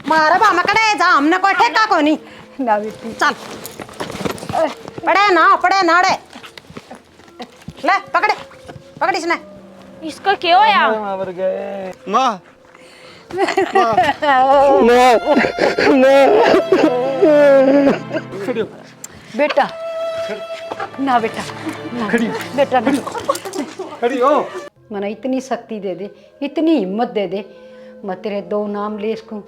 मारा बामा कड़े जा हमने कोई ठेका को नहीं ना बेटी चल पड़े ना रे ले पकड़े पकड़ इसने इसका क्या होया मर गए माँ बेटा ना बेटा ना बेटा ना खड़ी हो मना इतनी शक्ति दे दे इतनी हिम्मत दे दे मैं तेरे दो नाम ले सकूं।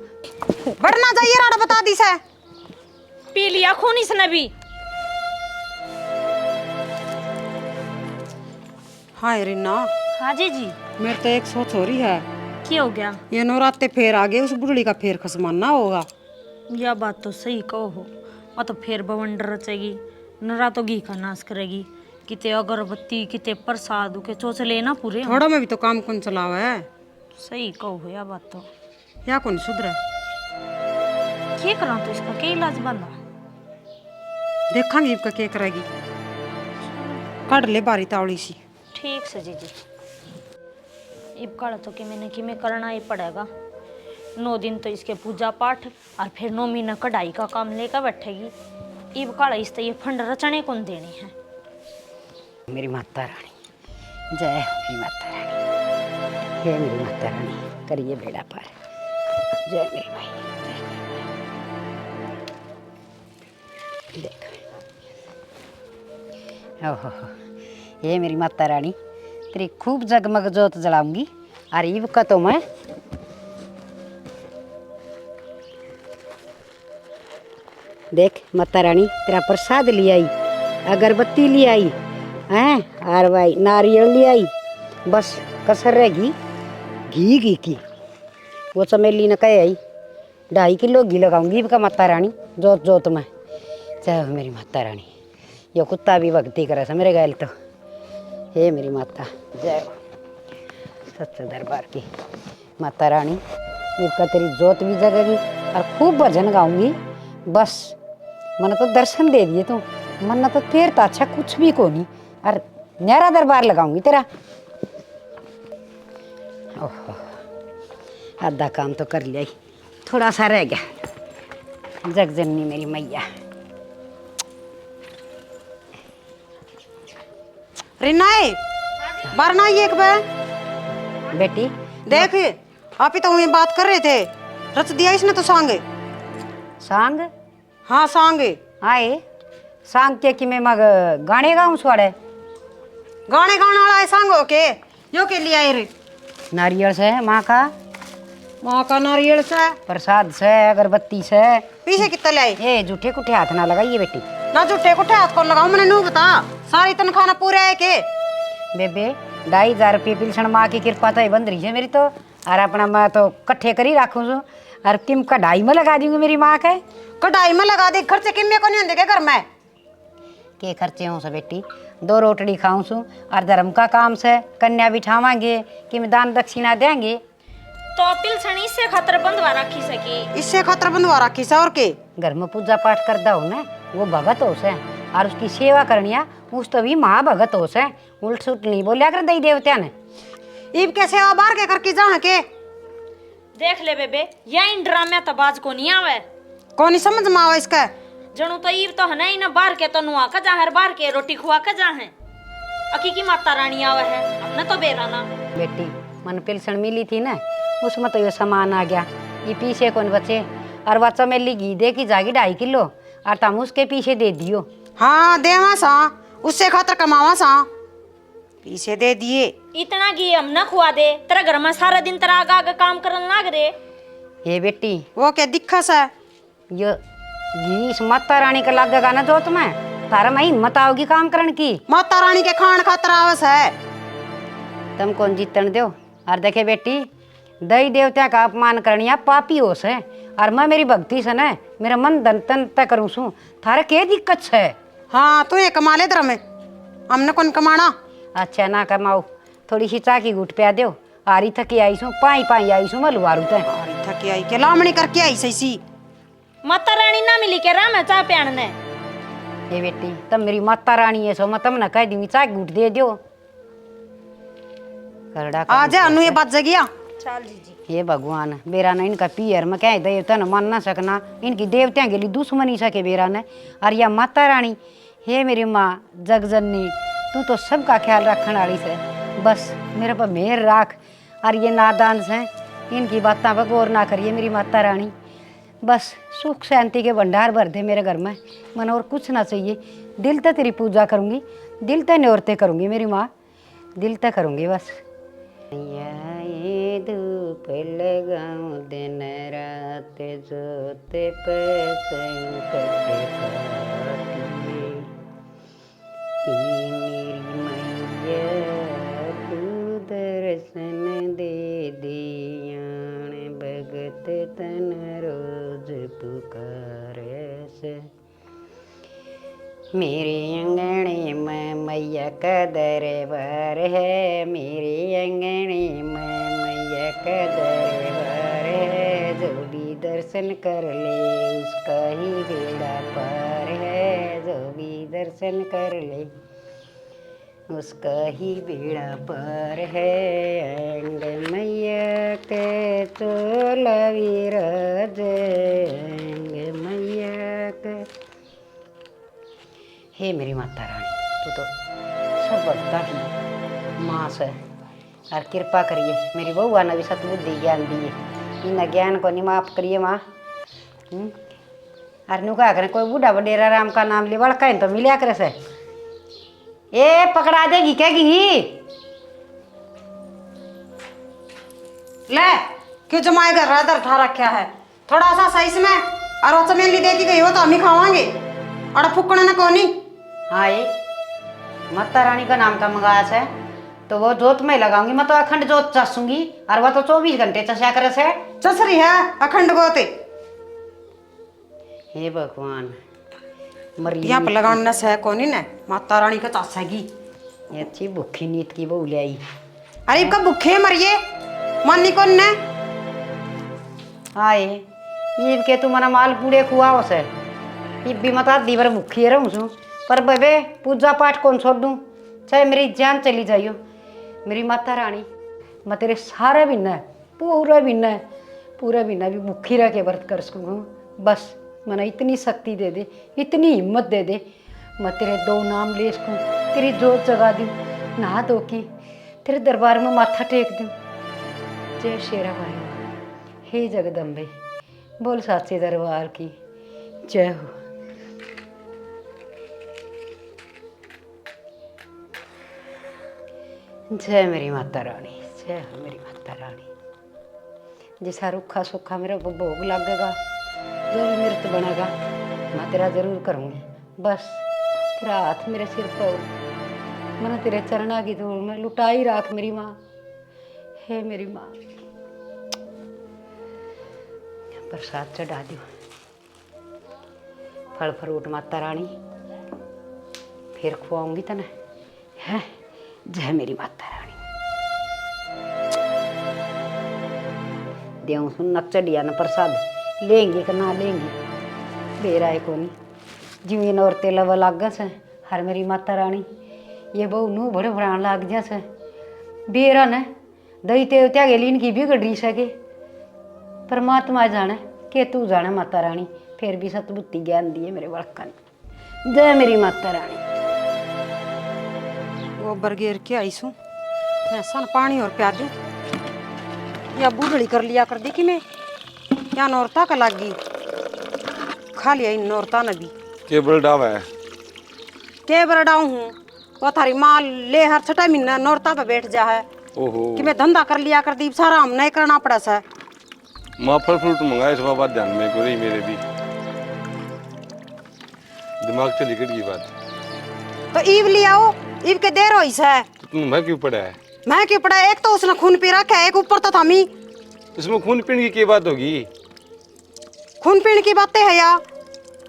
बढ़ना चाहिए राड़ा बता दी से पी लिया खून इसने भी। हाय रिना हाँ जी मेरे तो एक सोच हो रही है क्या हो गया? ये नवरात्रे फेर आ गए उस बुढ़ड़ी का फेर खसमाना होगा। यह बात तो सही कहो हो और तो फिर बवंडर रचेगी नरा तो घी का नाश करेगी किते अगरबत्ती किते प्रसाद के चोचले ना पूरे थोड़ा में भी तो काम कौन चलावा है। सही कहो हो यह बात तो। या कौन सुधरा क्या करा तो इसका क्या इलाज बंदा देखांगे इबका क्या करेगी काट ले बारी तावड़ी सी। ठीक से जी इब काड़ा तो कि मैंने कि मैं करना ही पड़ेगा। 9 दिन तो इसके पूजा पाठ और फिर 9 महीना कढ़ाई का काम लेकर बैठेगी। इब काड़ा इस तो ये फंड रचने कौन देने हैं। मेरी माता रानी जय हो मेरी माता रानी हे मेरी माता रानी करिए बेड़ा पार जय मेरी माई देख ओहो ये मेरी माता रानी तेरी खूब जगमग जोत जलाऊंगी और ईब का तो मैं देख माता रानी तेरा प्रसाद ले आई अगरबत्ती ले आई हैं और भाई नारियल ले आई बस कसर रहेगी घी की वो चमेली न कहे आई 2.5 किलो घी लगाऊंगी का माता रानी जोत जोत में चाहे मेरी माता रानी ये कुत्ता भी भक्ति करे से मेरे गैल तो हे मेरी माता जय हो सच्चे दरबार की माता रानी इनका तेरी जोत भी जगेगी और खूब भजन गाऊंगी बस मन तो दर्शन दे दिए तू मन तो तेर तो अच्छा कुछ भी को नहीं और न्यारा दरबार लगाऊंगी तेरा ओहो आधा काम तो कर लिया थोड़ा सा रह गया जगजननी मेरी मैया रिना बारना एक बार बेटी देख आप ही तो ये बात कर रहे थे रच दिया इसने तो सांग सांग हाँ सांग आए सांग के कि मैं मग गाने गाऊं सोड़े गाने गाने वाला है सांग हो के यो के लिए आए रे नारियल से माँ का नारियल से प्रसाद से अगरबत्ती से पीछे कितना ले आए ये झूठे कुठे हाथ ना लगाइए बेटी ना झूठे कुठे हाथ कौन लगाऊं मैंने नू बता सारी तनख्वाह ना पूरे है के बेबे 2,500 रुपये पिलसन माँ की कृपा तो बंद रही है मेरी तो और अपना मैं तो कट्ठे कर ही राखूं छू और किम कढ़ाई में लगा दूंगी मेरी माँ के कढ़ाई में लगा दे खर्चे किम्मे को नहीं होंगे घर में के खर्चे हों से बेटी 2 रोटड़ी खाऊं छू और धर्म का काम से कन्या बिठावांगे कि मैं दान दक्षिणा देंगे तो तिलसनी से खतर बंधवा रखी सकी इससे खतरा बंधवा रखी से और के घर में पूजा पाठ करता हो ना वो भगत हो से और उसकी सेवा करनिया उस तो भी महाभगत हो से उल्ट सुल्ट नहीं बोलिया कर दई देवत्या ने ईब के सेवा बाहर के करके जा के देख ले बेबे या इन ड्रामे तबाज को नहीं आवे कौन ही समझ में आवा इसका जणु तो ईब तो है ना ही ना बाहर के तो नुआ का जा हर बार के रोटी खुआ का जा है अकी की माता रानी आवे है हमने तो बेराना बेटी मन पेंशन मिली थी ना उसमें तो ये सामान आ गया ये पीछे कौन बचे और वह चमेली घी दे की जागी 2.5 किलो और तुम उसके पीछे दे दियो हाँ देवा सा उससे खातर कमावा सा पीछे दे दिए इतना घी हम न खुआ दे तेरा घर में सारा दिन तेरा आगा आगा काम करन लाग रे ये बेटी वो क्या दिखा सा ये घी इस माता रानी का लगेगा ना जोत में तारा में हिम्मत आओगी काम करने की माता रानी के खान खातर आवस है तुम कौन जीतन दो और देखे बेटी दई देवता का अपमान करनिया पापी हो से और मैं मेरी भक्ति से न मेरा मन धन तन तय करूँ सू थारे के दिक्कत है हाँ तू ये कमा ले दर में हमने कौन कमाना अच्छा ना कमाओ थोड़ी सी चाकी गुट पे दो आरी थकी आई सू पाई पाई आई सू मैं लुआरू ते थकी आई के लामणी करके आई सही माता रानी ना मिली के राम चाह प्यान ने ये बेटी तब मेरी माता रानी है सो मैं तम न कह दूंगी चाक गुट दे दो करड़ा आ जा अनु ये बात जगिया चल जीजी। हे भगवान, बेरा ने इनका पियर में क्या देवता न मान ना सकना, इनकी देवतियां के लिए दुश्मनी सके बेरा ने। और या माता रानी, हे मेरी माँ जगजननी, तू तो सबका ख्याल रखने वाली से, बस मेरे पर मेहर राख। और ये नादान से इनकी बातों पर गौर ना करिए मेरी माता रानी, बस सुख शांति के भंडार भर दे मेरे घर में, मन और कुछ ना चाहिए। दिल तक तेरी पूजा करूँगी, दिल तक न्योरते करूँगी मेरी माँ, दिल तक करूँगी बस। ये धूप लगाऊं दिन रात जोते पे संकट काटिए, मेरी मैया तू दर्शन दे दियान, भगत तन रोज पुकारे से। मेरे अंगने में मैया का दरबार है, मेरे अंगने में मैया का दरबार है, जो भी दर्शन कर ले उसका ही बेड़ा पार है, जो भी दर्शन कर ले उसका ही बेड़ा पार है। अंग मैया के चोला विराज, अंग मैया के। हे मेरी माता रानी, तू तो सब भक्ता की माँ से, और कृपा करिए मेरी बहू ने भी सतबुद्धि ज्ञान दिए, इन ज्ञान को नहीं माफ करिए माँ। और नु क्या करें, कोई बूढ़ा वडेरा राम का नाम ले बड़का तो मिलिया करे से, ए पकड़ा देगी क्या गिंगी ले क्यों जमाए घर रादर ठा रखा है, थोड़ा सा सही से में और वो चमेली देती गई हो तो हम ही खावांगे, और फुकना ना कोनी। हाँ ये माता रानी का नाम का मंगाया है तो वो जोत में लगाऊंगी, मैं तो अखंड जोत चसूंगी, और वह तो 24 घंटे चस्या करे से चसरी है अखंड गोते। हे भगवान, मरी यहाँ पर लगाना से कोनी ने माता रानी का चासेगी। ये अच्छी भूखी नीत की बहू ले आई। अरे इनका भूखे मरिए मानी कौन ने आए ईद के तुम्हारा माल पूरे खुआ हो से, ये भी मत दीवर भूखी रहूँ छू, पर बबे पूजा पाठ कौन छोड़ दूँ, चाहे मेरी जान चली जाइयो मेरी माता रानी, मैं तेरे सारे बिना पूरा बिना भी भूखी रह के व्रत कर सकूँ, बस मैंने इतनी शक्ति दे दे, इतनी हिम्मत दे दे, मैं तेरे 2 नाम ले सकूँ, तेरी जोत जगा दूँ, नहा धो के तेरे दरबार में माथा टेक दूँ। जय शेरा भाई, हे जगदम्बे, बोल साचे दरबार की जय हो। जय मेरी माता रानी, जय हो मेरी माता रानी। जैसा रूखा सूखा मेरा भोग लगेगा, जो भी मृत बनेगा मैं तेरा जरूर करूँगी, बस तेरा हाथ मेरे सिर पर हो, मैंने तेरे चरणा की धूल में लुटाई राख मेरी माँ। हे मेरी माँ, प्रसाद चढ़ा दो, फल फ्रूट माता रानी फिर खुआऊंगी तने है। जय मेरी माता रानी। देव सुन नक्चड़िया न प्रसाद लेंगे कि ना लेंगे बेरा है कोनी, जिमी नौरते लव लाग से हर मेरी माता रानी, ये बहु नू बड़े भरान लाग जा से बेरा ने दई तेवत्या गेली इनकी बिगड़ रही सके, परमात्मा जाने के तू जाने माता रानी, फिर भी सतबुद्धि ज्ञान दिए मेरे बड़का ने। जय मेरी माता रानी। गोबर घेर के आई सू, ऐसा पानी और प्याज या बूढ़ड़ी कर लिया कर दी कि मैं क्या नौरता का लागी, खा लिया इन नौरता ने भी। केबल डावा है, के बरडाऊ हूँ, वो थारी माँ ले हर छठा महीना नौरता पे बैठ जा है। ओहो कि मैं धंधा कर लिया कर दी, सारा हम नहीं करना पड़ा सा। माँ फल फ्रूट मंगाए इस बात ध्यान में को रही मेरे भी दिमाग से निकल गई बात। तो ईव ले आओ, ईव के देर हो है तो तुम मैं क्यों पड़ा है, मैं क्यों पड़ा, एक तो उसने खून पी रखा है, एक ऊपर तो थमी। इसमें खून पीने की क्या बात होगी, खून पीने की बातें है या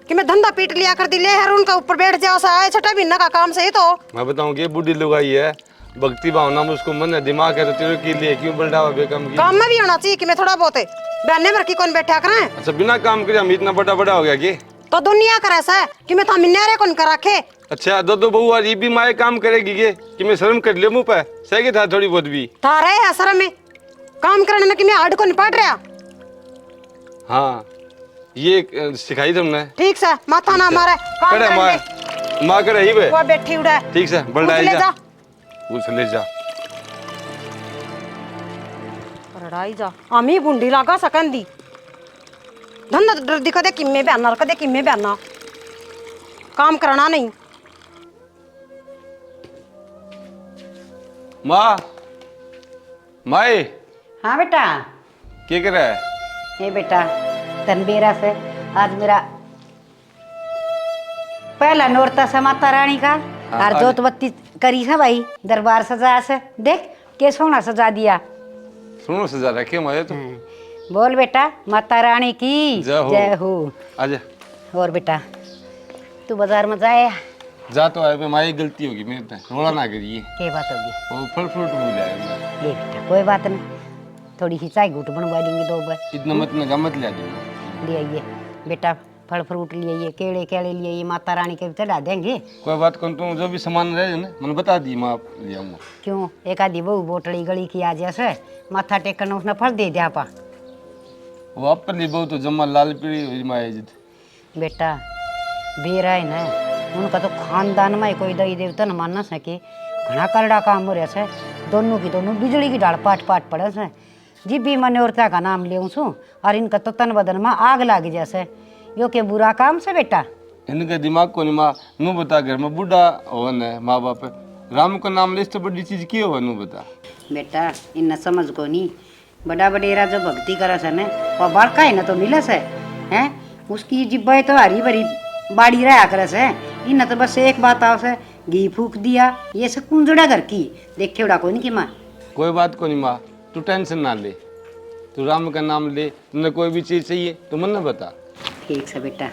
कि मैं धंधा पीट लिया कर दी, ले हर उनका ऊपर बैठ जाओ सा है, छठा महीना का काम सही। तो मैं बताऊँ कि बूढ़ी लोग आई है, भक्ति भावना में उसको मन है, दिमाग है, तो तेरे के लिए क्यों बलडावा बेकम की। काम में भी होना चाहिए कि मैं थोड़ा बहुत बहने भर की कौन बैठा करें। अच्छा बिना काम करे हम इतना बड़ा हो गया कि तो दुनिया कर ऐसा है कि मैं थामी न्यारे कौन कर रखे। अच्छा दो बहू आज ये भी माए काम करेगी कि मैं शर्म कर लियो मुँह पे सही था थोड़ी बहुत भी था रहे है सर में काम करने में कि मैं हार्ड को नहीं पड़ रहा। हाँ ये सिखाई तुमने। ठीक से माथा ना ठीक मारे, काम करे करने माँ करे ही बे। वो बैठी उड़ा है। ठीक से बलडाई ले जा, जा उस ले जा। रड़ाई जा आमी बुंडी लागा सकंदी धंधा डर दिखा दे किम्मे बयाना रख दे किम्मे बयाना काम करना नहीं। माँ माए हाँ बेटा। क्या कर रहा है? ये बेटा तनबेरा से आज मेरा पहला नौरता से माता रानी का और जोत बत्ती करी है भाई, दरबार सजा से देख के सोना सजा दिया। सुनो सजा रखे माए तो। बोल बेटा माता रानी की जय हो। आजा। और बेटा तू बाजार में जाए जा तो आए पे माई गलती होगी मेरे से, रोड़ा ना करिए। क्या बात होगी? वो फल फ्रूट भूल जाएगा। ये बेटा कोई बात नहीं, थोड़ी सी चाय घूट बनवा देंगे 2 बार। इतना मत ले दूंगा। ले आइए बेटा, फल फ्रूट ले आइए, केले केले ले आइए, माता रानी के चढ़ा देंगे। कोई बात कौन, तुम जो भी सामान रहे ना मैंने बता दी, मैं ले आऊंगा। क्यों एक आधी बहू बोटड़ी गली की आ जैसे माथा टेकन उसने फल दे दिया पा। वो आप पर बहुत तो जमा लाल पीड़ी हुई माए जित। बेटा बेरा है ना, उनका तो खानदान में कोई दई देवता न मान सके, घना करड़ा काम हो रहा से, दोनों की दोनों बिजली की डाल पाट पाट पड़े से। जिब भी मैंने औरता का नाम ले सू और इनका तो तन बदन में आग लाग जैसे, यो के बुरा काम से बेटा। इनका दिमाग को नहीं माँ, नू बता घर में बूढ़ा होवन है माँ बाप राम का नाम ले, इससे बड़ी चीज की हो नू बता। बेटा इन समझ को नहीं, बड़ा बडेरा जो भक्ति करा से न वो बड़का है ना तो मिले से हैं, उसकी जिब्बे तो हरी भरी बाड़ी रहा करे से। इन तो बस एक बात आओ से घी फूक दिया, ये सब कुंजड़ा घर की देखे उड़ा कोई नहीं की माँ। कोई बात को नहीं माँ, तू टेंशन ना ले, तू राम का नाम ले। तुमने कोई भी चीज चाहिए तो मन न बता। ठीक से बेटा,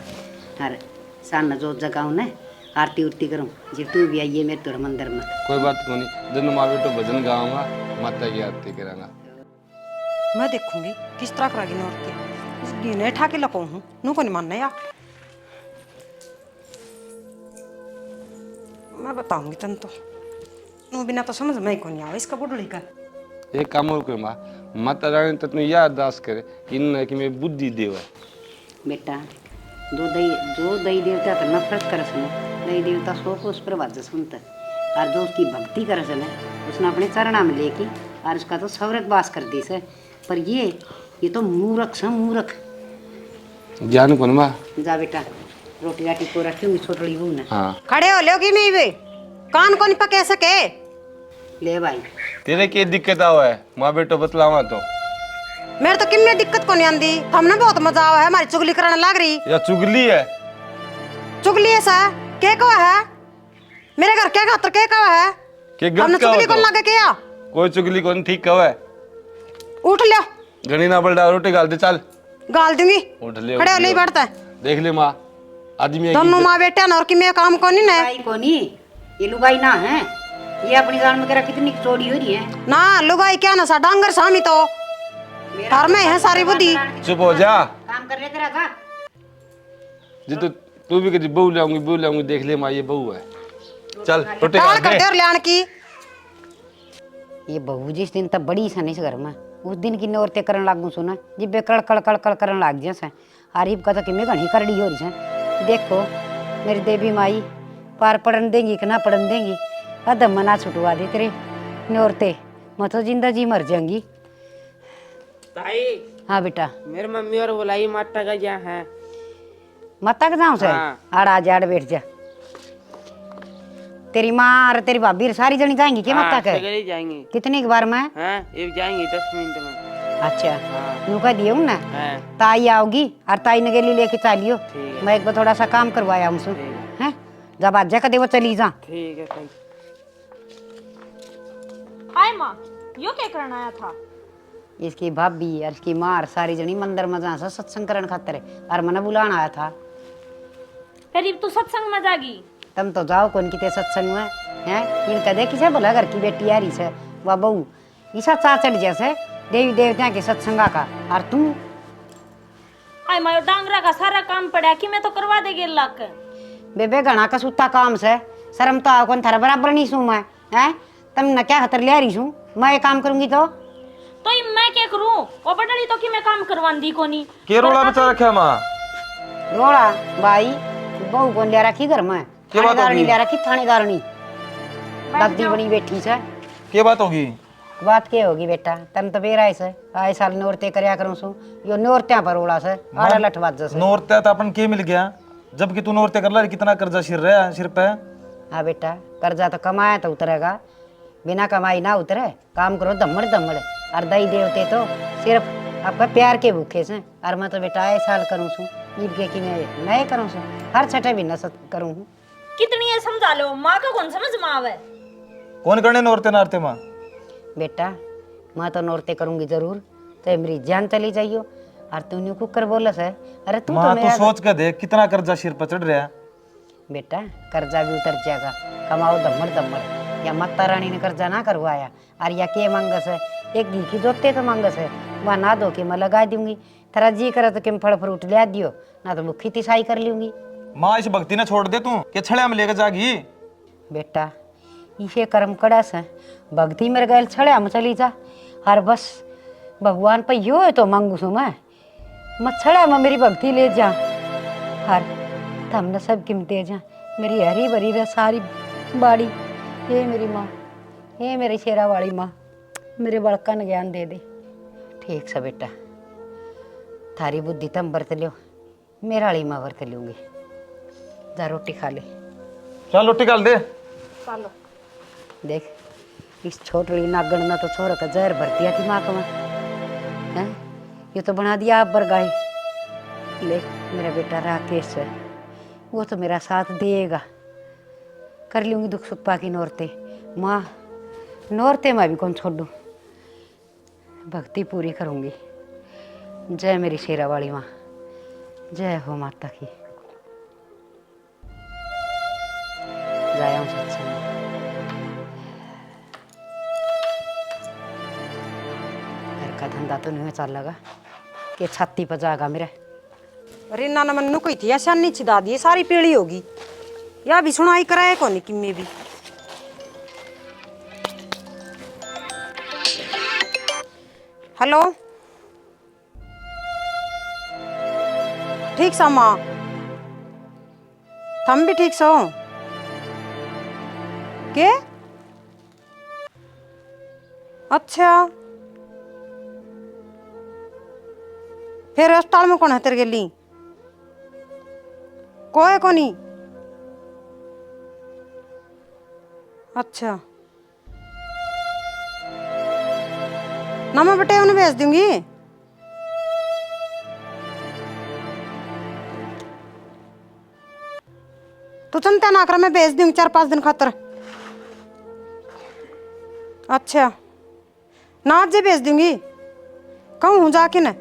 अरे सान जो जगाऊँ न आरती उरती करूँ, जी तू भी आइए मेरे तोर मंदिर में। कोई बात को नहीं, दोनों माँ बेटो भजन गाऊंगा, माता की आरती करांगा। मैं देखूंगी किस तरह करागी नौरती, इस गिने ठा के लको हूँ नू को नहीं मानना यार। मैं बताऊंगी तन तो नू बिना तो समझ में ही को नहीं आवे इसका बुढ़ड़ी का। एक काम और कर माँ, माता रानी तो तुम्हें यह अरदास करे इन कि मैं बुद्धि देव है। बेटा जो दई देवता तो नफरत कर सने, दई देवता सो को उस पर बात सुनता, और जो उसकी भक्ति कर सने उसने अपने चरणा में लेके और उसका तो सवरक बास कर दी से। पर ये तो मूर्ख से मूर्ख। ज्ञान कौन माँ? जा बेटा रोटी राटी को रखी हुई छोटड़ी हूँ ना। हाँ खड़े हो लोगी मैं वे कान को नहीं पके सके। ले भाई तेरे क्या दिक्कत आवा है माँ बेटो बतलावा तो। मेरे तो किम्मे दिक्कत को नहीं आंदी, हमने बहुत मजा आवा है, हमारी चुगली कराने लग रही। या चुगली है? चुगली है सा के कवा है मेरे घर के खातर के कवा है के हमने चुगली को लगे क्या? कोई चुगली कौन ठीक कवा है। उठ लियो घनी ना बलडा, रोटी गाल दे चल। गाल दूंगी, उठ ले खड़े हो ले बैठता है। देख ले माँ, आदमी दोनों माँ बेटे और कि मैं काम को नहीं ना लुगाई को नहीं, ये लुगाई ना है, ये अपनी जान में करा कितनी चोरी हो रही है ना। लुगाई क्या ना सा डांगर सामी तो घर में है सारी बुद्धि। चुप हो जा, काम कर ले तेरा का। जी तो तू भी कभी बहू लाऊंगी, देख ले माँ ये बहू है। चल रोटी काल गाल करते दे। और ल्याण की ये बहू जिस दिन तब बड़ी सन इस घर में, उस दिन की औरतें करन लागू सुना जिब्बे कड़ कड़ कड़ कड़ करन लाग जैसे। आरिफ का तो कि मैं घनी करड़ी हो रही है। देखो मेरी देवी माई पार पड़न देंगी कि ना पड़न देंगी, अदम मना छुटवा दे तेरे औरतें, मैं तो जिंदा जी मर जाऊंगी। ताई हाँ बेटा मेरी मम्मी और बुलाई माता का जहाँ है। मत जाऊँ से हाँ। आड़ आ जा बैठ जा। तेरी माँ और तेरी भाभी सारी जनी जाएंगी क्या माता के? सगले जाएंगे। कितनी बार में? हाँ ये जाएंगे 10 मिनट में। अच्छा हाँ। नुका दिए ना हाँ ताई आओगी और ताई ने गेली लेके चालियो, ठीक है। मैं एक बार थोड़ा सा काम करवाया हमसे ठीक हैं, जब आज जा कदे वो चली जा। ठीक है ताई। हाय माँ, यो क्या करना आया था? इसकी भाभी और इसकी माँ और सारी जनी मंदिर में जा से सत्संग करन खातिर और मने बुलाना आया था। फिर तू सत्संग में जागी? तुम तो जाओ कौन की सत्संग में हैं, इनका देखी से भला घर की बेटी आ रही से वह बहू ईसा चाचड़ जैसे देवी देवता के सत्संगा का, और तू हाय माँ, डांगरा का सारा काम पड़ा कि मैं तो करवा देगी अल्लाह के। बेबे घना का सुता काम से शर्म तो कौन थारा बराबर नहीं सू मैं हैं, तुम न क्या खतर ले आ रही छू, मैं ये काम करूंगी तो तो ये मैं क्या करूं? ओ बडली तो कि मैं काम करवान दी कोनी। के रोड़ा बचा रखा माँ? रोड़ा भाई बहू कौन ले रखी घर में? क्या बात थानेदारनी होगी? ले रखी, थानेदारनी दादी बनी बैठी से। क्या बात होगी? बात क्या होगी बेटा, तन तो बेरा से आए साल नौरते करया करूं सु, यो नौरत्या पर रोड़ा से आड़ा लठवाज जैसे। नौरते तो अपन के मिल गया, जबकि तू नौरते कर ला, कितना कर्जा सिर पे। हाँ बेटा, कर्जा तो कमाया तो उतरेगा, बिना कमाई ना उतरे। काम करो दमड़ दमड़, और दई देवते तो सिर्फ आपका प्यार के भूखे से। और मैं तो बेटा आए साल करूँ सु, ईद के कि मैं नए करूँ सु, हर छठे भी नसत करूँ हूँ। कितनी है समझा लो, माँ का कौन समझ में आवे? कौन करने नौरते नारते माँ? बेटा मैं तो नौरते करूंगी जरूर, चाहे मेरी जान चली जाइयो। और तूने कुकर बोलस है, अरे तू माँ तो तो मेरा सोच के देख कितना कर्जा सिर पर चढ़ रहा है। बेटा कर्जा भी उतर जाएगा, कमाओ दमड़ दमड़। या माता रानी ने कर्जा ना करवाया, और या के मांगस है, एक घी की जोते तो मांगस है, वह ना दो के मैं लगा दूंगी। तेरा जी करे तो किम फल फ्रूट ले दियो, ना तो भूखी तिसाई कर लूंगी। माँ इस भक्ति ने छोड़ दे तू, के छड़िया में लेकर जागी। बेटा इसे कर्म कड़स है, भक्ति मेरे गैल छड़िया में चली जा। हर बस भगवान पर यो है तो मांगू सु मैं छड़ा में मेरी भक्ति ले जा। हर हमने सब कीमते जा, मेरी हरी भरी रह सारी बाड़ी। हे मेरी माँ, हे मेरी शेरा वाली माँ, मेरे बड़का ने ज्ञान दे दे। ठीक सा बेटा, थारी बुद्धि तम बरत लियो, मेरा वाली माँ बरत लूंगी। जा रोटी खा ले। चल रोटी डाल दे। चलो देख इस छोटली नागण ने तो छोरा का जहर भर दिया थी माँ को हैं, ये तो बना दिया आप बरगाई। ले मेरा बेटा राकेश है, वो तो मेरा साथ देगा। कर लूंगी दुख सुख पाकी नौरते माँ, नौरते मैं भी कौन छोड़ू, भक्ति पूरी करूंगी। जय मेरी शेरा वाली माँ, जय हो माता की। जाया हूँ सत्संग। घर का धंधा तो नहीं चल लगा कि छाती पर जाएगा मेरे। अरे ना मन्नू कोई थी ऐसा नहीं छिदा दी, सारी पीली होगी। या भी सुनाई कराए कौन कि मैं भी। हेलो ठीक सा माँ, थम भी ठीक सो के? अच्छा फिर अस्पताल में कौन है तेरे गेली? कोई कोनी? अच्छा ना मैं बेटे उन्हें भेज दूंगी। तू चिंता ना कर, मैं भेज दूंगी 4-5 दिन खातर। अच्छा ना आज भेज दूंगी, कहूँ हूँ जाके न।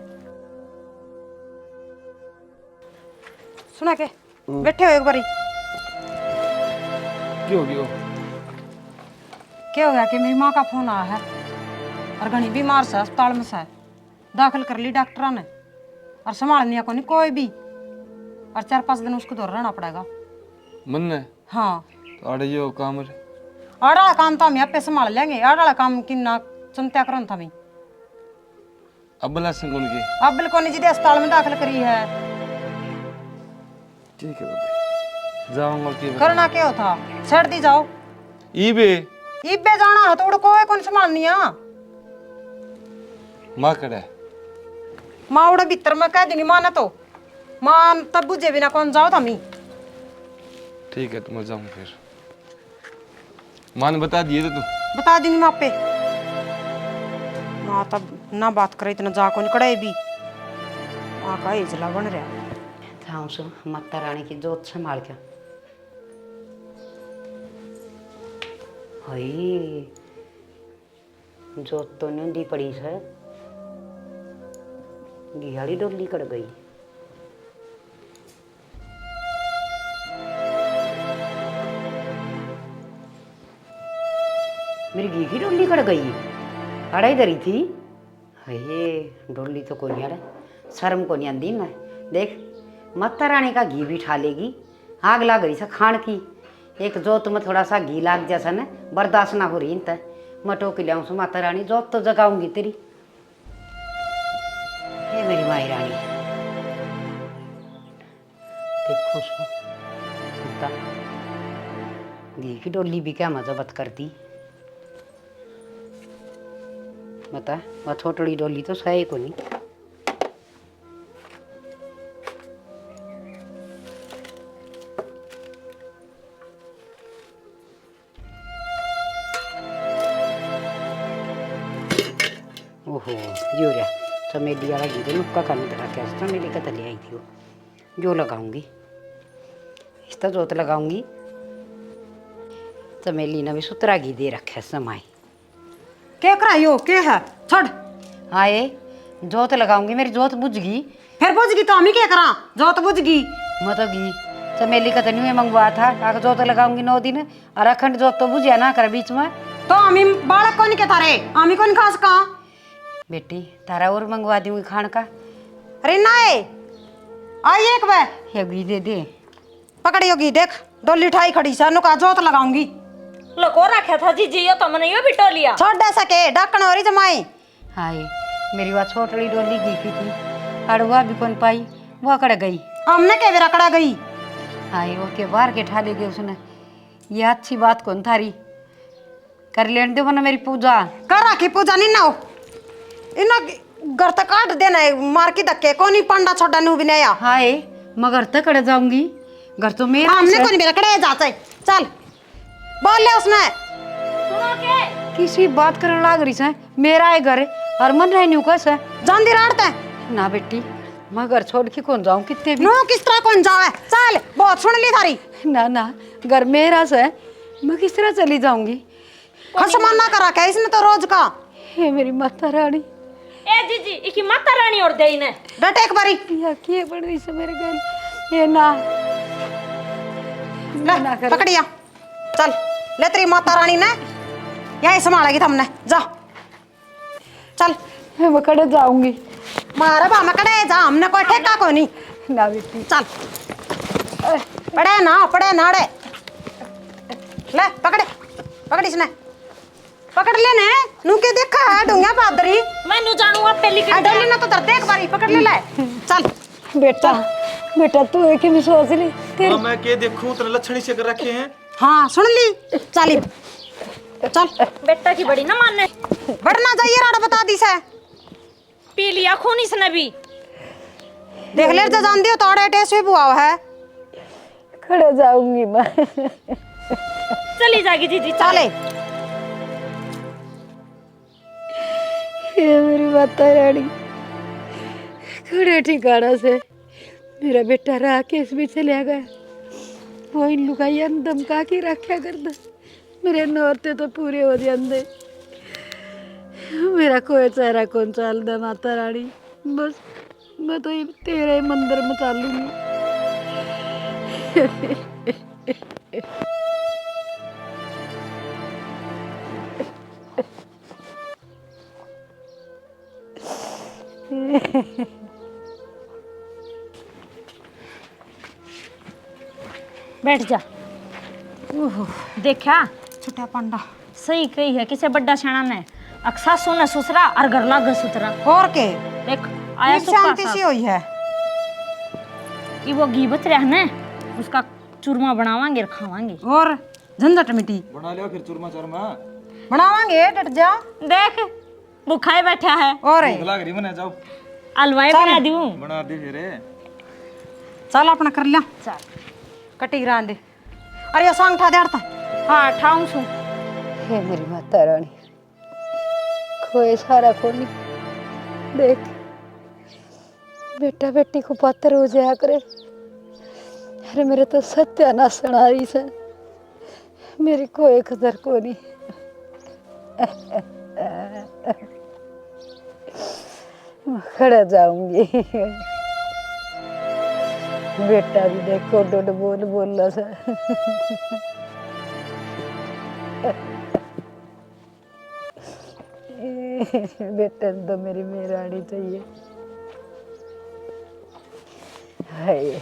सुना के बैठे हो एक बारी। क्यों हो गया? क्या हो गया कि मेरी माँ का फोन आया है और घनी बीमार से अस्पताल में से दाखिल कर ली डॉक्टर ने, और संभालने को नहीं कोई भी, और 4-5 दिन उसको दूर रहना पड़ेगा। मन ने हाँ तो आड़े यो काम रे, आड़ा काम तो हम यहाँ पे संभाल लेंगे, आड़ा काम की ना चिंता करो था मैं। अब बला सिंह उनकी अब बिल्कुल नहीं जी अस्पताल में दाखिल करी है। ठीक है बाबा, जाऊंगा की करना क्या था, छड़ दी जाओ। ईबे इबे जाना है तो उड़ कोई कौन संभालनी है? माँ कड़े माँ उड़ा भीतर में कह देंगी माँ ने तो, माँ तब बुझे बिना कौन जाओ था मैं। ठीक है तो मैं जाऊँ फिर। माँ ने बता दिए थे तुम? बता दूंगी माँ पे। माँ तब ना बात करे इतना जा को निकड़े भी, माँ का इजला बन रहा। थाऊं सो माता रानी की जोत संभाल के। हई जोत तो नींदी पड़ी है, घियाड़ी डोली कड़ गई। मेरी घी की डोली कड़ गई, अड़ाई धरी थी। हे डोली तो कोई नहीं अड़े, शर्म को नहीं आंदी ना। देख माता रानी का घी भी ठा लेगी, आग लाग रही से खान की। एक जोत में थोड़ा सा घी लाग जैसा न बर्दाश्त ना हो रही, मैं टोक लियाऊँ सो माता रानी, जोत तो जगाऊंगी तेरी। माई रानी देखो सो बता घी की डोली भी क्या मजबत करती बता वह छोटड़ी डोली तो सही को नहीं ओहो यो रहा चमेली वाला घी तो नुक्का करने तरह क्या चमेली का तले आई थी वो जो लगाऊंगी इस तो जोत लगाऊंगी चमेली ने भी सुतरा घी दे रखा है समाई क्या करायो क्या है छोड़ हाँ ये जोत लगाऊंगी मेरी जोत बुझ गई फिर बुझ गई तो हम ही क्या करा जोत बुझ गई मतलब घी चमेली का तनी में मंगवा था आगे जोत लगाऊंगी 9 दिन और अखंड जोत तो बुझिया ना कर बीच में तो हम ही बालक कौन के तारे हम ही कौन खास का बेटी तारा और मंगवा दूंगी खान का अरे ना आई एक बार ये घी दे दे पकड़ी होगी देख डोली उठाई खड़ी से नुका जोत लगाऊंगी लको रखा था जीजी ये तो मैंने ये भी टोलिया छोड़ दे सके ढक्कन हो रही जमाई हाय मेरी वह छोटड़ी डोली घी की थी अड़वा भी कौन पाई वो अकड़ गई हमने के भी रकड़ा गई हाय वो के बाहर के ठा ले गए उसने ये अच्छी बात कौन थारी कर लेने दो ना मेरी पूजा कर रखी पूजा नहीं ना हो इन घर तक काट देना है मार की धक्के कौन पंडा छोड़ा नू भी नहीं आया हाय मगर तक अड़ जाऊंगी घर तो मेरा हमने कौन भी रकड़े जाते चल बोल ले उसने सुनो के किसी बात करने लाग रही है मेरा है घर और मन रही नहीं कैसे जान दी राड़ते ना बेटी मैं घर छोड़ के कौन जाऊं कितने भी नो किस तरह कौन जावे चल बहुत सुन ली थारी ना ना घर मेरा से मैं किस तरह चली जाऊंगी खसमान ना करा क्या इसने तो रोज का हे मेरी माता रानी ए जीजी इकी माता रानी और दे ने डट एक बारी या किए पड़ रही से मेरे घर ये ना ले पकड़िया चल ले तेरी माता रानी ने यही संभालेगी हमने जा चल मैं कड़े जाऊंगी मारे बा मकड़े जा हमने कोई ठेका को नहीं ना बेटी चल पड़े ना रे ले पकड़े पकड़ इसने पकड़ लेने नू के देखा है डूंगा पादरी मैनू जानू आप पहली आ डोली ना तो धरते एक बारी पकड़ ले चल बेटा बेटा तू एक ही सोच ली हाँ, मैं के देखूं तेरे लक्षणी से कर रखे हैं हाँ सुन ली चल चल बेटा की बड़ी ना मानने बढ़ना चाहिए राड़ा बता दी से पी लिया खून इसने भी देख ले तो जान दियो तोड़े टेस्ट भी बुआ है खड़े जाऊंगी मैं चली जाएगी जीजी चले ये मेरी माता रानी खड़े ठिकाना से मेरा बेटा राकेश भी चला गया वो इन लुगाई दम का के रखा करता मेरे नौरते तो पूरे हो जाते मेरा कोई चेहरा कौन चाल दे माता रानी बस मैं तो तेरे मंदिर में चालूंगी बैठ जा देखा छोटा पंडा सही कही है किसे बड्डा सेना ने अक्सा सोना सुसरा और घर लाग सुतरा और के देख आया ये शांति सी हुई है ये वो गीबत रह ने उसका चूरमा बनावांगे और खावांगे और झंझट मिटी बना लिया फिर चूरमा चूरमा बनावांगे डट जा देख भूखाए बैठा है और भूख लग रही मने जाओ हलवाई बना दूं बना दे फिर चल अपना कर लिया चल कटी गिरा दे अरे ये सांग ठा दे अड़ता हाँ ठाऊं सू हे मेरी माता रानी खोए सारा खोनी देख बेटा बेटी को पात्र हो जाया करे अरे मेरे तो सत्यानाश सुना रही से मेरी कोई कदर को नहीं मैं खड़ा जाऊंगी बेटा भी देखो डोड बोल रहा था बेटा तो मेरी मेहरानी चाहिए हाय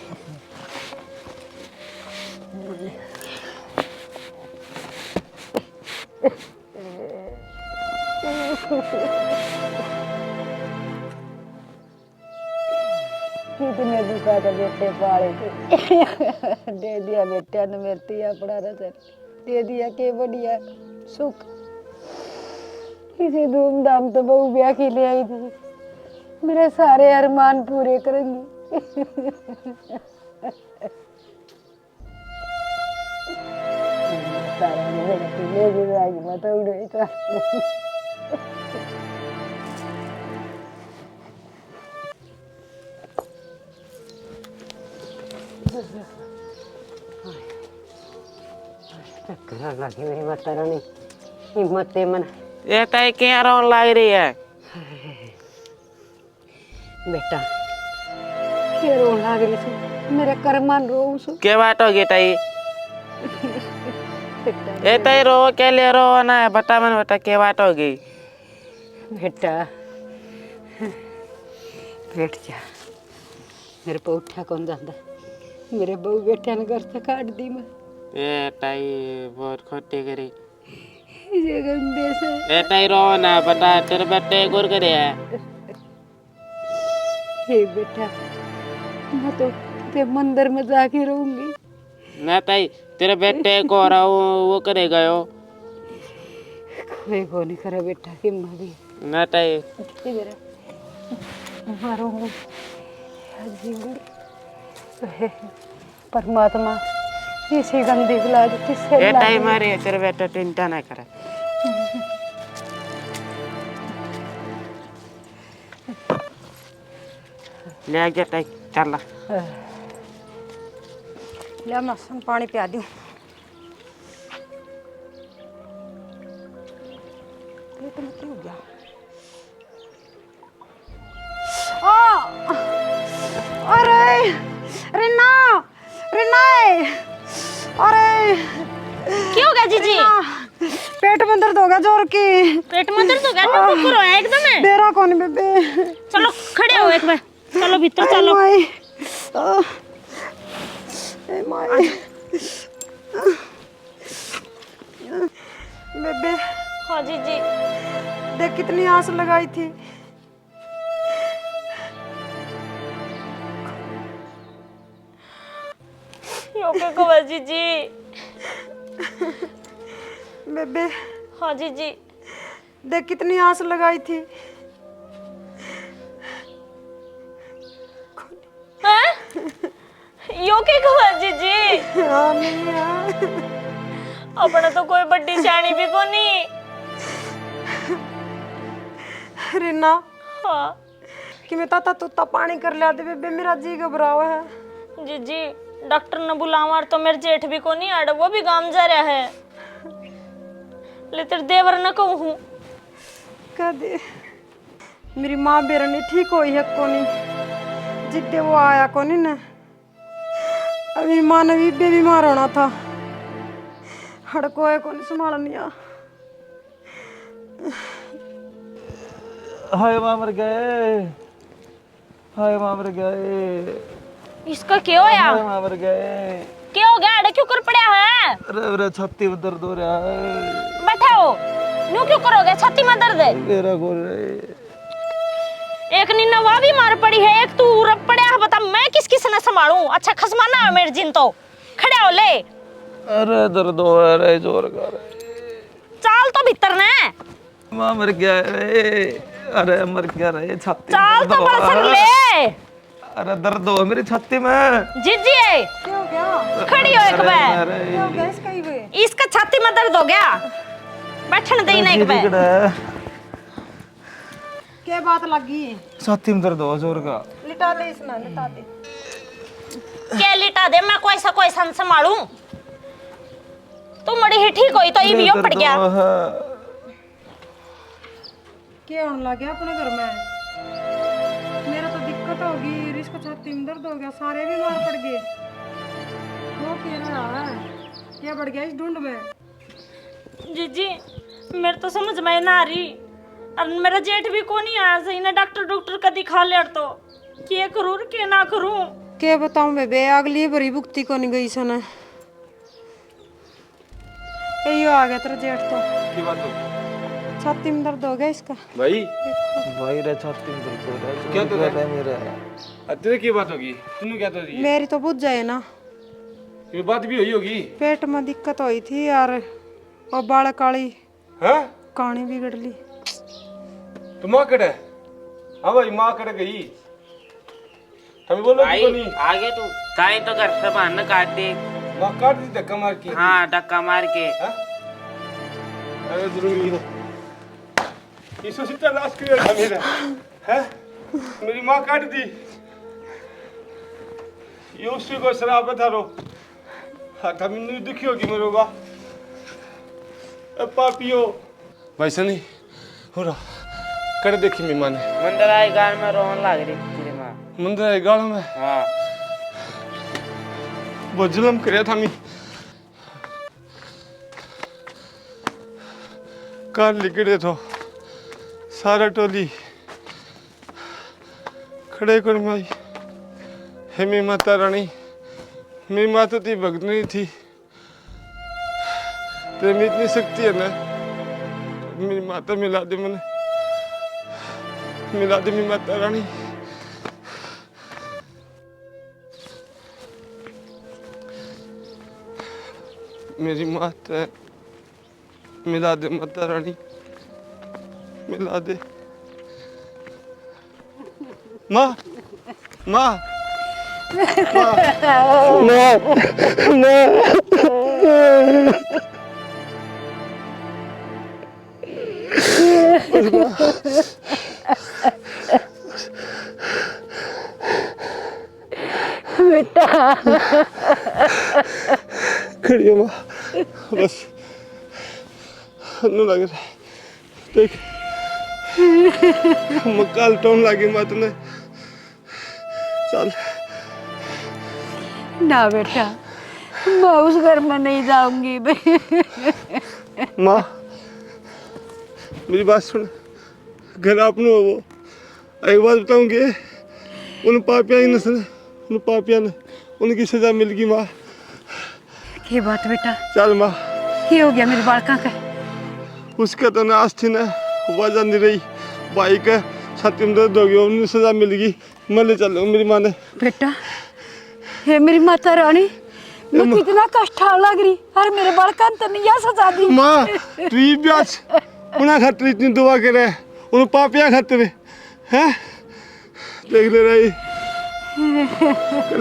कितने दुखा तो बेटे पाले थे दे दिया बेटे ने मेरे अपना रचन दे दिया के बढ़िया सुख। इसी धूमधाम तो बहू ब्याह के ले आई थी, मेरे सारे अरमान पूरे करेंगी। सारा ले भी जाएगी मैं तो उड़े था। चक्कर लगी मेरी माता रानी हिम्मत मन। ये ताई क्या रोन लग रही है? बेटा के रोन लग रही थी मेरे कर्मन रो क्या बात होगी ताई? ये ताई रो के लिए रो ना है बता मन बता क्या बात होगी? बेटा बैठ जा मेरे पे उठा कौन जाता मेरे बहू बेटे ने घर से काट दी मैं। ये ताई बहुत खोटी करी। ये गंदे से ये ताई रो ना बता तेरे बेटे गुर करे है। हे बेटा मैं तो ते मंदिर में जाके रहूंगी। ना ताई तेरे बेटे को रहा वो करेगा यो। कोई को नहीं करे बेटा कि मैं भी ना ताई इधर मारूंगी परमात्मा इसी गंदी गुलाब किससे ये ताई मारी तेरे बेटा चिंता ना करे। ले आ जा ताई चल ले मैं सन पानी पिया दूं। ये तो क्या हो गया? अरे रिना रिना अरे क्या हो गया जीजी? पेट में दर्द हो गया जोर की। पेट में दर्द हो गया? तो कुकुर है एकदम है। बेरा कौन बेबे? चलो खड़े हो एक बार, चलो भीतर चलो। बेबे हाँ जीजी देख कितनी आस लगाई थी। ओके को जीजी। बेबे हाँ जीजी देख कितनी आस लगाई थी। यो के को जीजी? हाँ नहीं यार अपने तो कोई बड़ी सियाणी भी को नहीं। रिना हाँ कि मैं ताता तुत्ता पानी कर लिया दे बेबे मेरा जी घबरा हुआ है। जीजी डॉक्टर ने बुलावा तो मेरे जेठ भी को नहीं आड़ वो भी गांव जा रहा है। ले तेरे देवर न कहूँ कह दे मेरी माँ बेरनी ठीक हुई है कोनी जिद्दे वो आया कोनी ना। अभी माँ ने भी बीमार होना था हड़को है कोनी संभालनिया। हाय माँ मर गए, हाय माँ मर गए, इसका क्या होया? हाय माँ मर गए। क्या हो गया? अरे क्यों कर पड़ा है? अरे मेरा छाती में दर्द हो रहा है। बैठा हो न्यू क्यों करोगे? छाती में दर्द है? मेरा खोल रहे एक नीना वहाँ भी मार पड़ी है, एक तू रब पड़ा है। बता मैं किस किस ने संभालूं? अच्छा खसमाना है मेरे जिन तो खड़े हो ले। अरे दर्द हो रहा है जोर का। चाल तो भीतर ने माँ मर गया रे। अरे मर गया रे छाती में चाल दर्द तो हो बड़ा रहा सन है। ले। अरे दर्द हो मेरी छाती में। जीजी क्या हो गया? खड़ी हो एक बार। क्या हो गया इसका ही हुए? इसका छाती में दर्द हो गया, बैठने दे ना एक बार। क्या बात लगी? छाती में दर्द हो जोर का। लिटा दे इसना लिटा दे। क्या लिटा दे? मैं कोई सा कोई सन संभालूं? तू मड़ी ही ठीक होई तो ये भी पड़ गया। क्या होने लग गया अपने घर में? मेरा तो दिक्कत होगी, इसको छाती में दर्द हो गया, सारे बीमार पड़ गए। वो क्या रहा है? क्या बढ़ गया इस ढूंढ में? जीजी मेरे तो समझ में ना आ रही। और मेरा जेठ भी को नहीं आया सही ना। डॉक्टर का दिखा ले तो क्या करूँ क्या ना करूँ? क्या बताऊं बेबे अगली बड़ी भुगती को नहीं गई सन। यही आ गया तेरा जेठ तो छाती में दर्द हो गया इसका। भाई भाई रे छाती में दर्द हो रहा है। क्या तो है मेरा? तेरे की बात होगी, तूने क्या तो रही है? मेरी तो बुझ जाए ना, ये बात भी हुई होगी। पेट में दिक्कत हुई थी यार, और बाल काली हाँ कहानी बिगड़ ली। तो माँ कड़े? हाँ भाई माँ कड़ गई। हमें बोलो भाई क्यों नहीं? आगे तू ताई तो घर से बाहर न काट दे। माँ काट दी धक्का मार के। हाँ धक्का मार के। हाँ? अरे जरूरी है। इसो सीता लाश क्यों था मेरा? हैं? मेरी माँ काट दी। ये उसी को शराब था रो। हाँ था मैंने दुखी होगी मेरे को। अब पापियो। वैसा नहीं हो रहा। कर देखी मेरी माँ ने। मंदिर आई गाल में रोन लग रही थी तेरी माँ। मंदिर है गाँव में। हाँ बहुत जुल्म कराया था मैं। कार लिखड़े तो सारा टोली खड़े कर माई। हे मेरी माता रानी, मेरी माता तो भगत नहीं थी। तेरे में इतनी शक्ति है ना, मेरी माता मिला दे मैंने, मिला दे मेरी माता रानी। मेरी माता मिला दे माता रानी, मिला दे। माँ माँ खड़ी हो माँ, बस लग रहा है। देख मकाल टोन लागी माँ तूने। चल ना बेटा, मैं उस घर में नहीं जाऊंगी। माँ मेरी बात सुन, घर आपने हो वो। एक बात बताऊंगे, उन पापिया की नस्ल, उन पापिया ने उनकी सजा मिल गई माँ। ये बात बेटा, चल माँ। ये हो गया मेरे बालका का। उसका तो नाश थी ना, वजह नहीं रही। भाई का छाती में दर्द हो गया, उन्हें सजा मिल गई। मैं ले चल मेरी माँ ने। बेटा, हे मेरी माता रानी, मैं कितना कष्ट लग रही। अरे मेरे बालका ने तो नहीं यह सजा दी। माँ तू ही ब्याज उन्हें खातिर इतनी दुआ करे, उन पापिया खातिर हैं। देख ले रही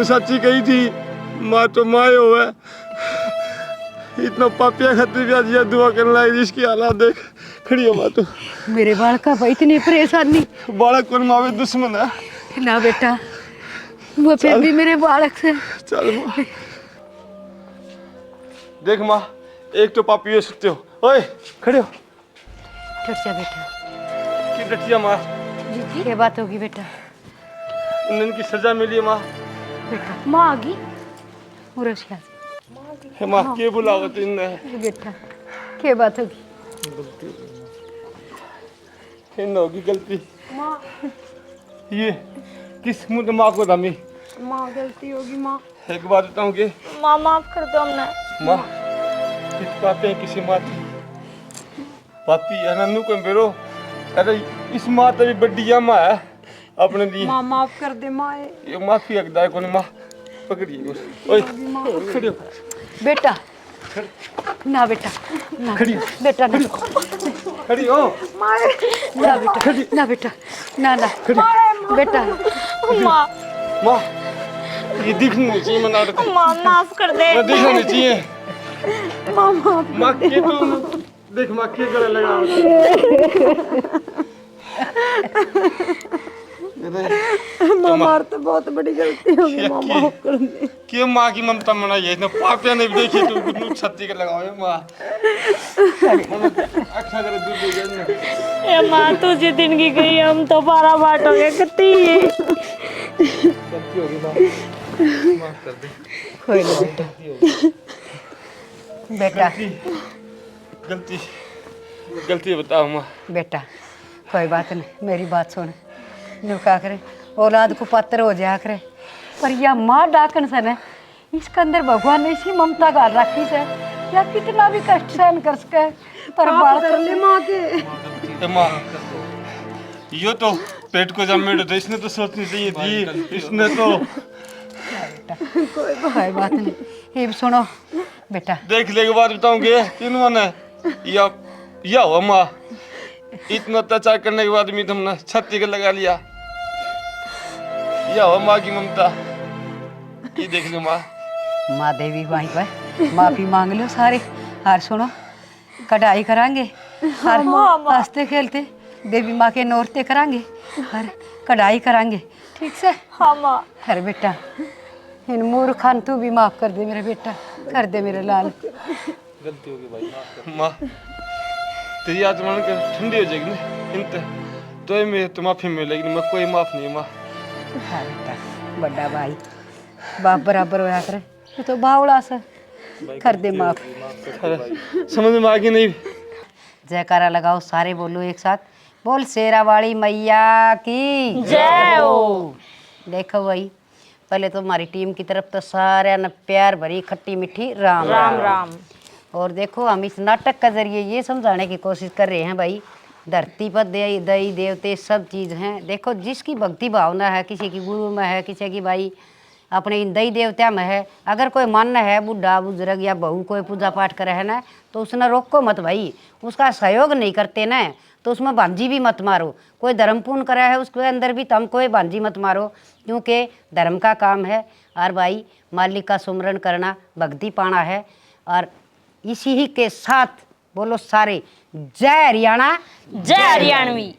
सच्ची कही थी, माँ तो माँ हो है। इतना पापिया खातिर ब्याज यह दुआ करने लगी। इसकी हालात देख। खड़ी हो माँ तू। मेरे बालका पर इतनी परेशानी। बालक कौन मावे दुश्मन है? ना बेटा, वो फिर भी मेरे बालक से। चल माँ। देख माँ, एक तो पापी सुनते हो। ओए खड़े हो। डट जा बेटा। की डटिया माँ, ये बात होगी बेटा। इनकी सजा मिली माँ। बेटा माँ आ गई मुरसिया से। हे माँ के बुलाओ तीन बेटा क्या बात होगी? इन होगी गलती। ये किस मुंह माँ को दमी? माँ गलती होगी माँ। एक बात बताऊंगी माँ माफ कर दो हमने। माँ, किस पापे हैं किसी माँ की पापी है नन्नू को बेरो। अरे इस माँ तभी बड़ी माँ है अपने लिए। माँ माफ कर दे माँ। ये माफी हकदार कौन माँ? पकड़िए उस। ओए खड़ी हो। बेटा ना बेटा ना खड़ी हो। बेटा ना खड़ी हो। ना बेटा ना बेटा ना ना बेटा माँ माँ ये दिखनी नहीं चाहिए मना रहे। माँ माफ कर दे। मैं दिखना नहीं चाहिए। माँ के तू देख माँ के गले लगा। माँ मार तो बहुत बड़ी गलती होगी माँ, माफ कर दे। क्यों माँ की ममता मनाई है? इतना पापिया नहीं देखी तू कितनी छत्ती के लगाओ माँ। अच्छा करे दूध दे गया। ये माँ तुझे दिन की गई, हम तो बारह बांटोगे कितनी। गलती होगी माँ, माफ कर दे। कोई नहीं बेटा। बेटा गलती गलती बताओ माँ। बेटा कोई बात नहीं, मेरी बात सुन। नुका करे औलाद को पात्र हो जाया करे, पर यह माँ डाकन से न इसके अंदर भगवान ने इसी ममता गाल रखी से या कितना भी कष्ट सहन कर सके पर बाल कर ले माँ के। ए माँ, यो तो पेट को जमेड़ तो इसने तो सोचनी चाहिए थी, इसने तो कोई बात नहीं। ये सुनो बेटा, देख ले के बाद बताऊंगे इन्होंने या हुआ माँ, इतना अत्याचार करने के बाद भी तुमने छत्ती का लगा लिया। या हुआ माँ की ममता, ये देख लो माँ। माँ देवी माई पर माफी मांग लो सारे। और सुनो, कढ़ाई करांगे और हंसते खेलते देवी माँ के नौरते करांगे और कढ़ाई करांगे, ठीक से? हाँ माँ। अरे बेटा, इन मूर्खान तू भी माफ कर दे मेरा बेटा, कर दे मेरे लाल। माँ तेरी आत्मा के ठंडी हो जाएगी ना इनते, तो ये मैं तो माफी मिलेगी, मैं कोई माफ नहीं माँ। हाँ बेटा, बड़ा भाई बाप बराबर होया करे, ये तो बावड़ा सा, कर दे माफ। समझ में आ गई नहीं? जयकारा लगाओ सारे, बोलो एक साथ, बोल शेरा वाली मैया की जय हो। देखो भाई, पहले तो हमारी टीम की तरफ तो सारे न प्यार भरी खट्टी मीठी राम राम राम। और देखो हम इस नाटक के जरिए ये समझाने की कोशिश कर रहे हैं भाई, धरती पर दई देवते सब चीज़ हैं। देखो जिसकी भक्ति भावना है, किसी की गुरु में है, किसी की भाई अपने इन दई देवता में है, अगर कोई मन है बुढ़ा बुजुर्ग या बहू कोई पूजा पाठ करे है ना, तो उसने रोको मत भाई, उसका सहयोग नहीं करते ना तो उसमें भांजी भी मत मारो। कोई धर्म पूर्ण करा है उसके अंदर भी तुम कोई भांजी मत मारो, क्योंकि धर्म का काम है। और भाई मालिक का सुमरन करना भक्ति पाना है। और इसी ही के साथ बोलो सारे, जय हरियाणा, जय हरियाणवी।